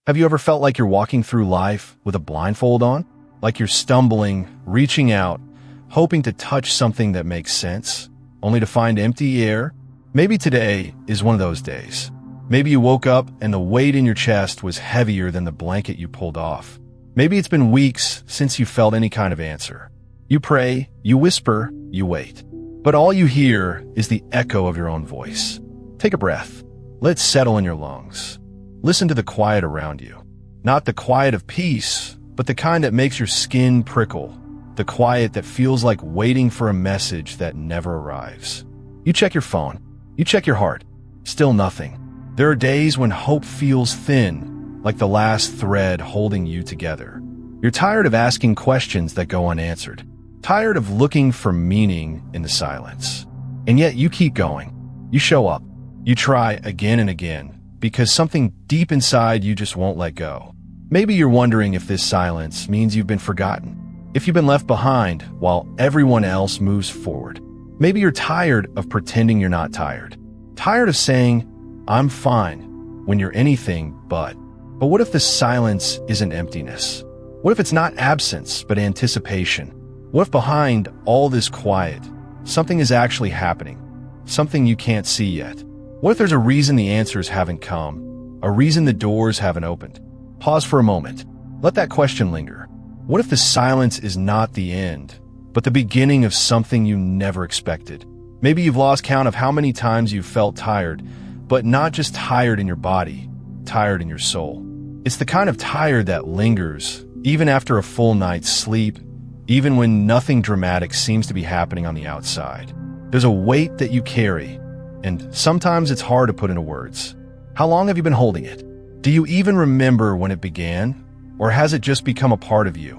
Have you ever felt like you're walking through life with a blindfold on? Like you're stumbling, reaching out, hoping to touch something that makes sense, only to find empty air? Maybe today is one of those days. Maybe you woke up and the weight in your chest was heavier than the blanket you pulled off. Maybe it's been weeks since you felt any kind of answer. You pray, you whisper, you wait. But all you hear is the echo of your own voice. Take a breath. Let it settle in your lungs. Listen to the quiet around you. Not the quiet of peace, but the kind that makes your skin prickle. The quiet that feels like waiting for a message that never arrives. You check your phone. You check your heart. Still nothing. There are days when hope feels thin, like the last thread holding you together. You're tired of asking questions that go unanswered. Tired of looking for meaning in the silence. And yet you keep going. You show up. You try again and again, because something deep inside you just won't let go. Maybe you're wondering if this silence means you've been forgotten, if you've been left behind while everyone else moves forward. Maybe you're tired of pretending you're not tired. Tired of saying, "I'm fine," when you're anything but. But what if the silence isn't emptiness? What if it's not absence, but anticipation? What if behind all this quiet, something is actually happening? Something you can't see yet? What if there's a reason the answers haven't come? A reason the doors haven't opened? Pause for a moment. Let that question linger. What if the silence is not the end, but the beginning of something you never expected? Maybe you've lost count of how many times you've felt tired, but not just tired in your body, tired in your soul. It's the kind of tired that lingers, even after a full night's sleep, even when nothing dramatic seems to be happening on the outside. There's a weight that you carry, and sometimes it's hard to put into words. How long have you been holding it? Do you even remember when it began? Or has it just become a part of you?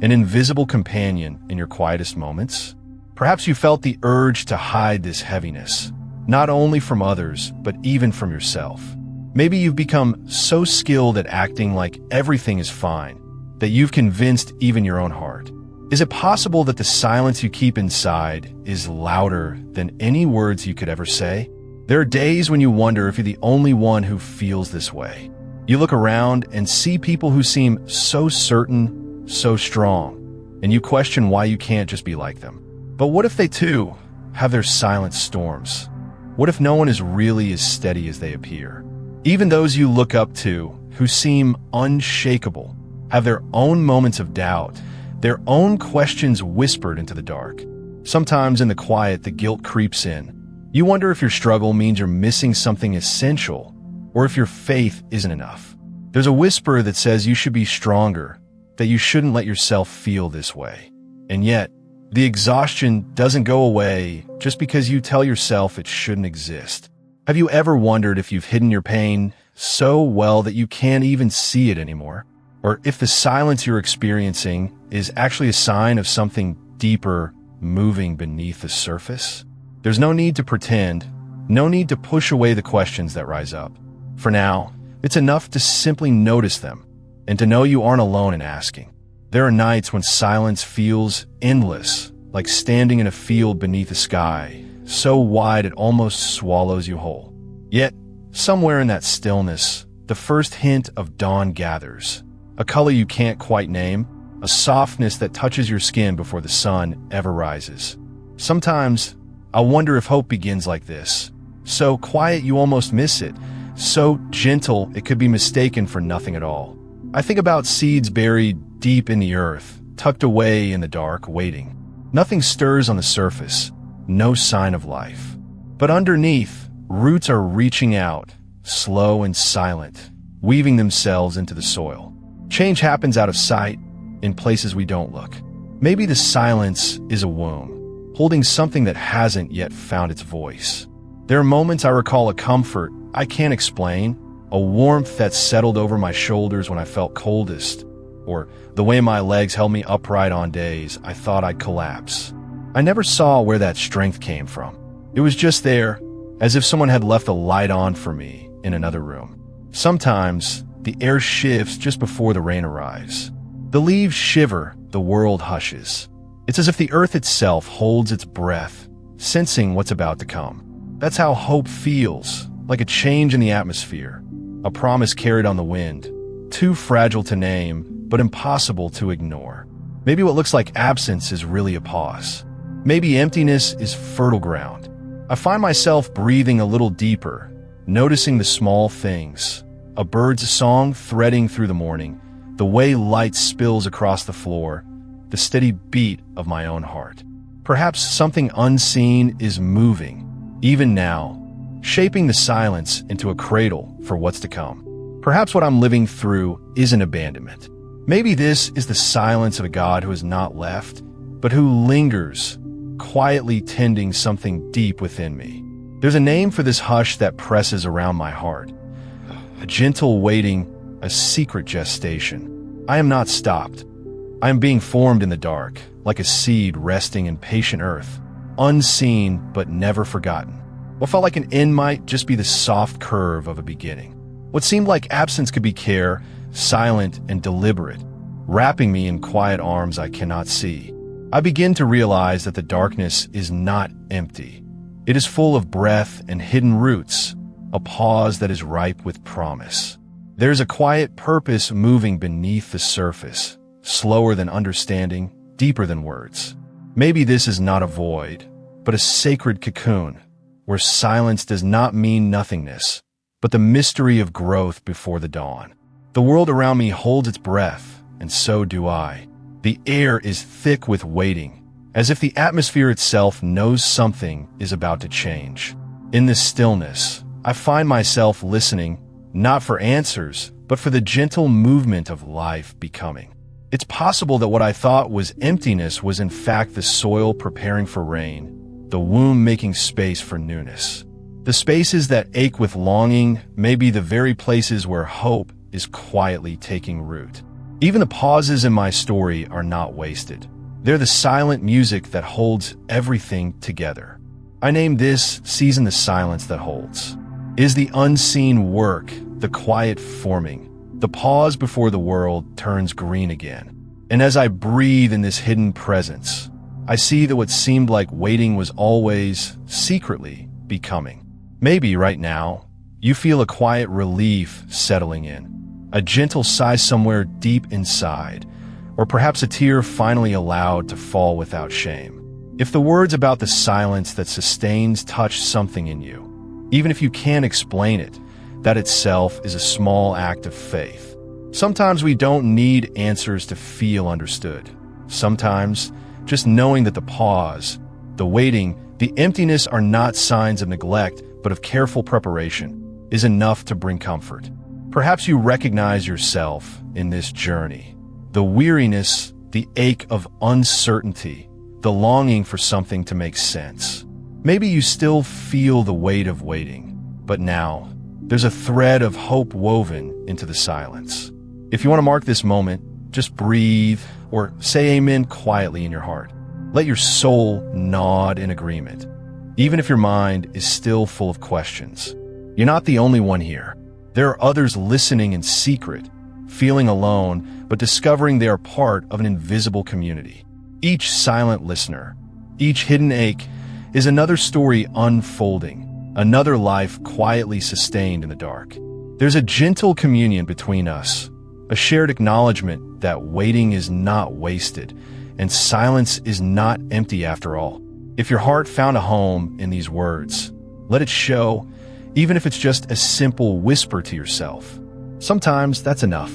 An invisible companion in your quietest moments? Perhaps you felt the urge to hide this heaviness, not only from others, but even from yourself. Maybe you've become so skilled at acting like everything is fine, that you've convinced even your own heart. Is it possible that the silence you keep inside is louder than any words you could ever say? There are days when you wonder if you're the only one who feels this way. You look around and see people who seem so certain, so strong, and you question why you can't just be like them. But what if they too have their silent storms? What if no one is really as steady as they appear? Even those you look up to, who seem unshakable, have their own moments of doubt, their own questions whispered into the dark. Sometimes in the quiet, the guilt creeps in. You wonder if your struggle means you're missing something essential, or if your faith isn't enough. There's a whisper that says you should be stronger, that you shouldn't let yourself feel this way. And yet, the exhaustion doesn't go away just because you tell yourself it shouldn't exist. Have you ever wondered if you've hidden your pain so well that you can't even see it anymore? Or if the silence you're experiencing is actually a sign of something deeper moving beneath the surface? There's no need to pretend, no need to push away the questions that rise up. For now, it's enough to simply notice them and to know you aren't alone in asking. There are nights when silence feels endless, like standing in a field beneath the sky, so wide it almost swallows you whole. Yet, somewhere in that stillness, the first hint of dawn gathers. A color you can't quite name, a softness that touches your skin before the sun ever rises. Sometimes, I wonder if hope begins like this. So quiet you almost miss it, so gentle it could be mistaken for nothing at all. I think about seeds buried deep in the earth, tucked away in the dark, waiting. Nothing stirs on the surface, no sign of life. But underneath, roots are reaching out, slow and silent, weaving themselves into the soil. Change happens out of sight, in places we don't look. Maybe the silence is a womb, holding something that hasn't yet found its voice. There are moments I recall a comfort I can't explain, a warmth that settled over my shoulders when I felt coldest, or the way my legs held me upright on days I thought I'd collapse. I never saw where that strength came from. It was just there, as if someone had left a light on for me in another room. Sometimes, the air shifts just before the rain arrives. The leaves shiver, the world hushes. It's as if the earth itself holds its breath, sensing what's about to come. That's how hope feels, like a change in the atmosphere, a promise carried on the wind, too fragile to name, but impossible to ignore. Maybe what looks like absence is really a pause. Maybe emptiness is fertile ground. I find myself breathing a little deeper, noticing the small things. A bird's song threading through the morning, the way light spills across the floor, the steady beat of my own heart. Perhaps something unseen is moving, even now, shaping the silence into a cradle for what's to come. Perhaps what I'm living through isn't abandonment. Maybe this is the silence of a God who has not left, but who lingers, quietly tending something deep within me. There's a name for this hush that presses around my heart. A gentle waiting, a secret gestation. I am not stopped. I am being formed in the dark, like a seed resting in patient earth, unseen but never forgotten. What felt like an end might just be the soft curve of a beginning. What seemed like absence could be care, silent and deliberate, wrapping me in quiet arms I cannot see. I begin to realize that the darkness is not empty. It is full of breath and hidden roots, a pause that is ripe with promise. There's a quiet purpose moving beneath the surface, slower than understanding, deeper than words. Maybe this is not a void, but a sacred cocoon, where silence does not mean nothingness, but the mystery of growth before the dawn. The world around me holds its breath, and so do I. The air is thick with waiting, as if the atmosphere itself knows something is about to change. In this stillness, I find myself listening, not for answers, but for the gentle movement of life becoming. It's possible that what I thought was emptiness was in fact the soil preparing for rain, the womb making space for newness. The spaces that ache with longing may be the very places where hope is quietly taking root. Even the pauses in my story are not wasted. They're the silent music that holds everything together. I name this season the silence that holds. It is the unseen work, the quiet forming, the pause before the world turns green again. And as I breathe in this hidden presence, I see that what seemed like waiting was always, secretly, becoming. Maybe right now, you feel a quiet relief settling in, a gentle sigh somewhere deep inside, or perhaps a tear finally allowed to fall without shame. If the words about the silence that sustains touch something in you, even if you can't explain it, that itself is a small act of faith. Sometimes we don't need answers to feel understood. Sometimes, just knowing that the pause, the waiting, the emptiness are not signs of neglect, but of careful preparation, is enough to bring comfort. Perhaps you recognize yourself in this journey. The weariness, the ache of uncertainty, the longing for something to make sense. Maybe you still feel the weight of waiting, but now there's a thread of hope woven into the silence. If you want to mark this moment, just breathe or say amen quietly in your heart. Let your soul nod in agreement, even if your mind is still full of questions. You're not the only one here. There are others listening in secret, feeling alone, but discovering they are part of an invisible community. Each silent listener, each hidden ache, is another story unfolding, another life quietly sustained in the dark. There's a gentle communion between us, a shared acknowledgement that waiting is not wasted, and silence is not empty after all. If your heart found a home in these words, let it show, even if it's just a simple whisper to yourself. Sometimes that's enough.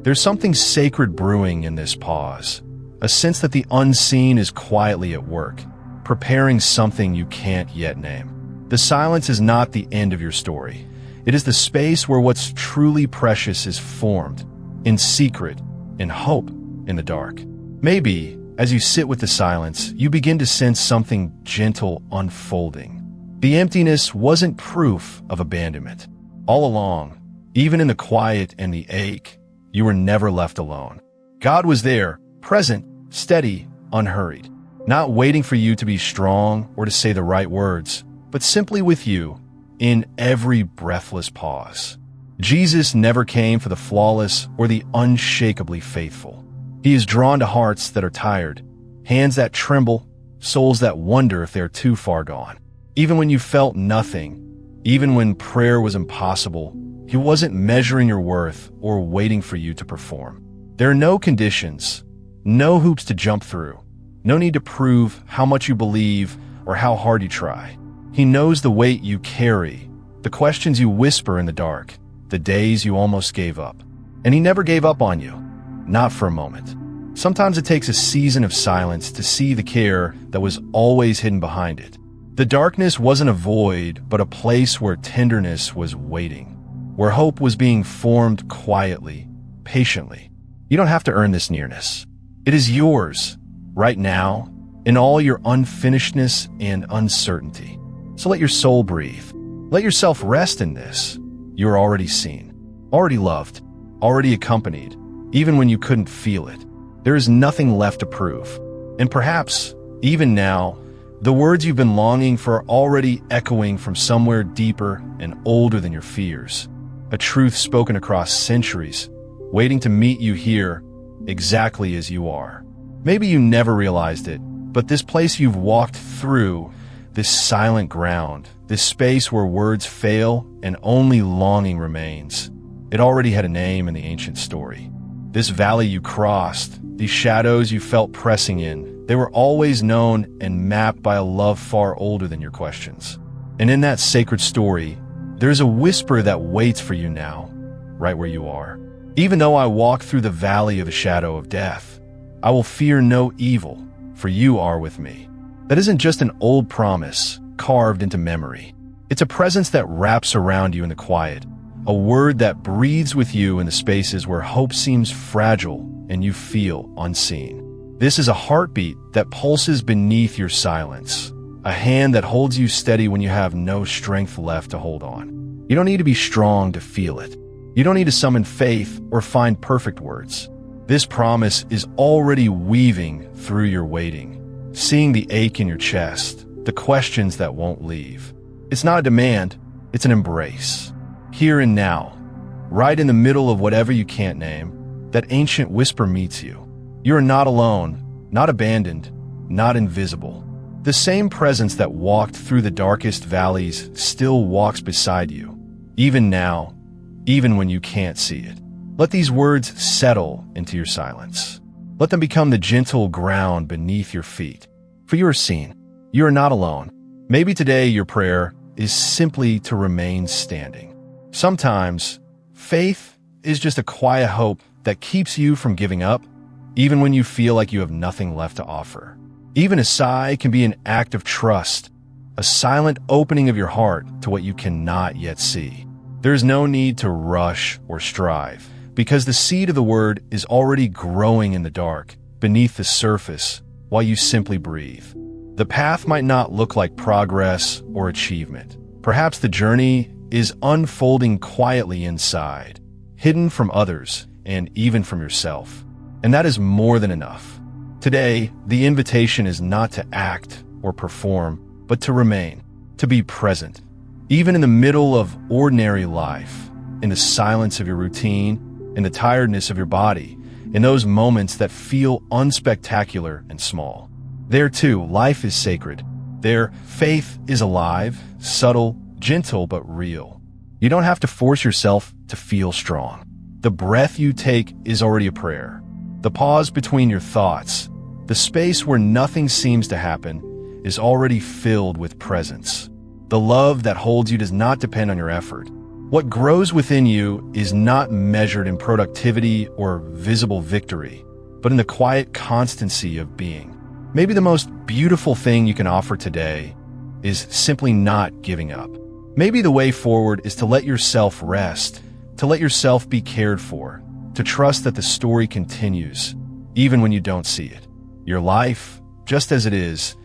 There's something sacred brewing in this pause, a sense that the unseen is quietly at work, preparing something you can't yet name. The silence is not the end of your story. It is the space where what's truly precious is formed, in secret, in hope, in the dark. Maybe, as you sit with the silence, you begin to sense something gentle unfolding. The emptiness wasn't proof of abandonment. All along, even in the quiet and the ache, you were never left alone. God was there, present, steady, unhurried, not waiting for you to be strong or to say the right words, but simply with you in every breathless pause. Jesus never came for the flawless or the unshakably faithful. He is drawn to hearts that are tired, hands that tremble, souls that wonder if they're too far gone. Even when you felt nothing, even when prayer was impossible, He wasn't measuring your worth or waiting for you to perform. There are no conditions, no hoops to jump through, no need to prove how much you believe or how hard you try. He knows the weight you carry, the questions you whisper in the dark, the days you almost gave up. And he never gave up on you, not for a moment. Sometimes it takes a season of silence to see the care that was always hidden behind it. The darkness wasn't a void, but a place where tenderness was waiting, where hope was being formed quietly, patiently. You don't have to earn this nearness. It is yours, right now, in all your unfinishedness and uncertainty. So let your soul breathe. Let yourself rest in this. You are already seen, already loved, already accompanied, even when you couldn't feel it. There is nothing left to prove. And perhaps, even now, the words you've been longing for are already echoing from somewhere deeper and older than your fears. A truth spoken across centuries, waiting to meet you here, exactly as you are. Maybe you never realized it, but this place you've walked through, this silent ground, this space where words fail and only longing remains, it already had a name in the ancient story. This valley you crossed, these shadows you felt pressing in, they were always known and mapped by a love far older than your questions. And in that sacred story, there's a whisper that waits for you now, right where you are. Even though I walk through the valley of the shadow of death, I will fear no evil, for you are with me. That isn't just an old promise carved into memory. It's a presence that wraps around you in the quiet, a word that breathes with you in the spaces where hope seems fragile and you feel unseen. This is a heartbeat that pulses beneath your silence, a hand that holds you steady when you have no strength left to hold on. You don't need to be strong to feel it. You don't need to summon faith or find perfect words. This promise is already weaving through your waiting, seeing the ache in your chest, the questions that won't leave. It's not a demand, it's an embrace. Here and now, right in the middle of whatever you can't name, that ancient whisper meets you. You are not alone, not abandoned, not invisible. The same presence that walked through the darkest valleys still walks beside you, even now, even when you can't see it. Let these words settle into your silence. Let them become the gentle ground beneath your feet. For you are seen. You are not alone. Maybe today your prayer is simply to remain standing. Sometimes, faith is just a quiet hope that keeps you from giving up, even when you feel like you have nothing left to offer. Even a sigh can be an act of trust, a silent opening of your heart to what you cannot yet see. There is no need to rush or strive, because the seed of the word is already growing in the dark, beneath the surface, while you simply breathe. The path might not look like progress or achievement. Perhaps the journey is unfolding quietly inside, hidden from others and even from yourself. And that is more than enough. Today, the invitation is not to act or perform, but to remain, to be present, even in the middle of ordinary life, in the silence of your routine, in the tiredness of your body, in those moments that feel unspectacular and small. There too, life is sacred. There, faith is alive, subtle, gentle, but real. You don't have to force yourself to feel strong. The breath you take is already a prayer. The pause between your thoughts, the space where nothing seems to happen, is already filled with presence. The love that holds you does not depend on your effort. What grows within you is not measured in productivity or visible victory, but in the quiet constancy of being. Maybe the most beautiful thing you can offer today is simply not giving up. Maybe the way forward is to let yourself rest, to let yourself be cared for, to trust that the story continues, even when you don't see it. Your life, just as it is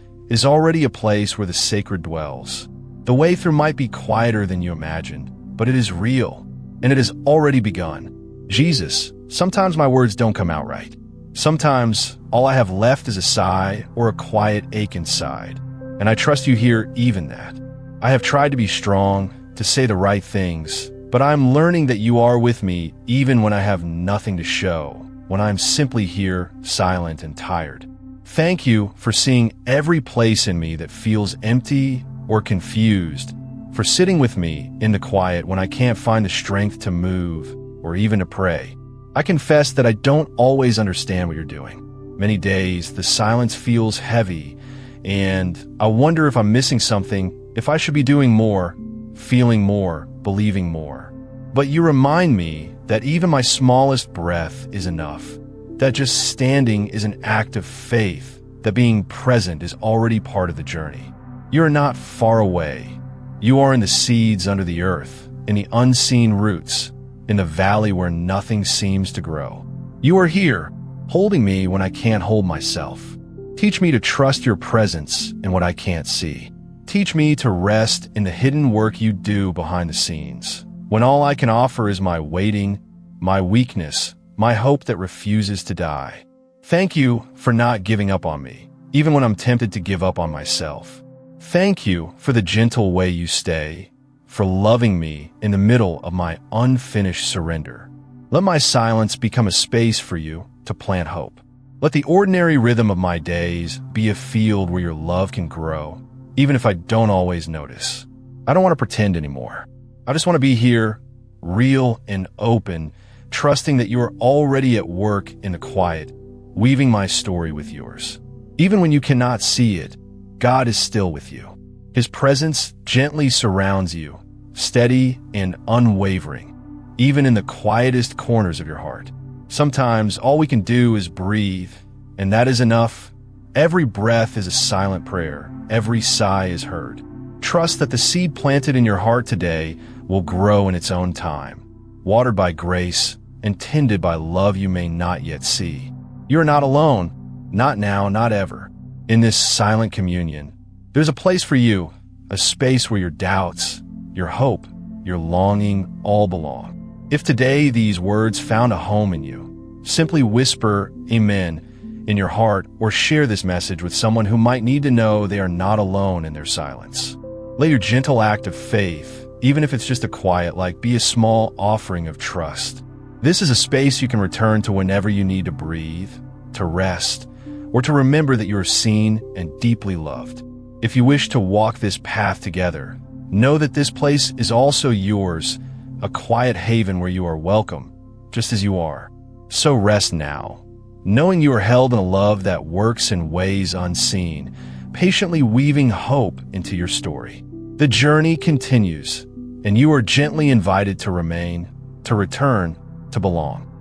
already a place where the sacred dwells. The way through might be quieter than you imagined, but it is real, and it has already begun. Jesus, sometimes my words don't come out right. Sometimes all I have left is a sigh or a quiet ache inside, and I trust you hear even that. I have tried to be strong, to say the right things, but I'm learning that you are with me even when I have nothing to show, when I'm simply here, silent and tired. Thank you for seeing every place in me that feels empty or confused, for sitting with me in the quiet when I can't find the strength to move or even to pray. I confess that I don't always understand what you're doing. Many days, the silence feels heavy, and I wonder if I'm missing something, if I should be doing more, feeling more, believing more. But you remind me that even my smallest breath is enough, that just standing is an act of faith, that being present is already part of the journey. You are not far away. You are in the seeds under the earth, in the unseen roots, in the valley where nothing seems to grow. You are here, holding me when I can't hold myself. Teach me to trust your presence in what I can't see. Teach me to rest in the hidden work you do behind the scenes, when all I can offer is my waiting, my weakness, my hope that refuses to die. Thank you for not giving up on me, even when I'm tempted to give up on myself. Thank you for the gentle way you stay, for loving me in the middle of my unfinished surrender. Let my silence become a space for you to plant hope. Let the ordinary rhythm of my days be a field where your love can grow, even if I don't always notice. I don't want to pretend anymore. I just want to be here, real and open, trusting that you are already at work in the quiet, weaving my story with yours. Even when you cannot see it, God is still with you. His presence gently surrounds you, steady and unwavering, even in the quietest corners of your heart. Sometimes all we can do is breathe, and that is enough. Every breath is a silent prayer. Every sigh is heard. Trust that the seed planted in your heart today will grow in its own time, watered by grace and tended by love you may not yet see. You are not alone, not now, not ever. In this silent communion, there's a place for you, a space where your doubts, your hope, your longing all belong. If today these words found a home in you, simply whisper Amen in your heart or share this message with someone who might need to know they are not alone in their silence. Let your gentle act of faith, even if it's just a quiet like, be a small offering of trust. This is a space you can return to whenever you need to breathe, to rest, or to remember that you are seen and deeply loved. If you wish to walk this path together, know that this place is also yours, a quiet haven where you are welcome, just as you are. So rest now, knowing you are held in a love that works in ways unseen, patiently weaving hope into your story. The journey continues, and you are gently invited to remain, to return, to belong.